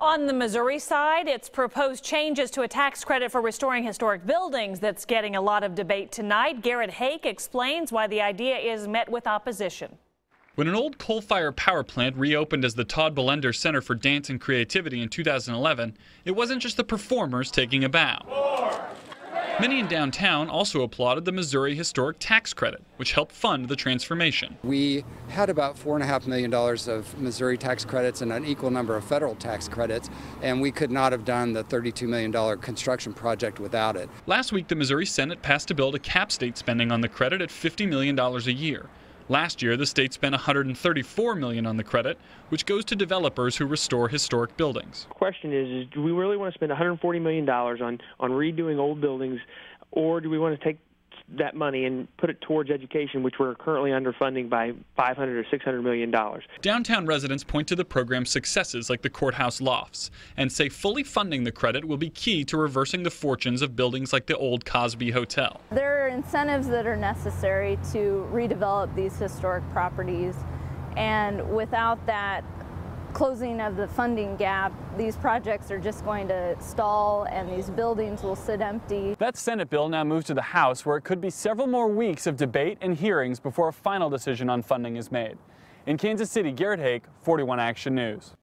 On the Missouri side, it's proposed changes to a tax credit for restoring historic buildings that's getting a lot of debate tonight. Garrett Hake explains why the idea is met with opposition. When an old coal-fired power plant reopened as the Todd Belender Center for Dance and Creativity in 2011, it wasn't just the performers taking a bow. Many in downtown also applauded the Missouri Historic Tax Credit, which helped fund the transformation. We had about $4.5 million of Missouri tax credits and an equal number of federal tax credits, and we could not have done the $32 million construction project without it. Last week, the Missouri Senate passed a bill to cap state spending on the credit at $50 million a year. Last year, the state spent $134 million on the credit, which goes to developers who restore historic buildings. The question is do we really want to spend $140 million on redoing old buildings, or do we want to take that money and put it towards education, which we're currently underfunding by $500 or $600 million. Downtown residents point to the program's successes like the courthouse lofts and say fully funding the credit will be key to reversing the fortunes of buildings like the old Cosby Hotel. There are incentives that are necessary to redevelop these historic properties, and without that closing of the funding gap, these projects are just going to stall and these buildings will sit empty. That Senate bill now moves to the House, where it could be several more weeks of debate and hearings before a final decision on funding is made. In Kansas City, Garrett Hake, 41 Action News.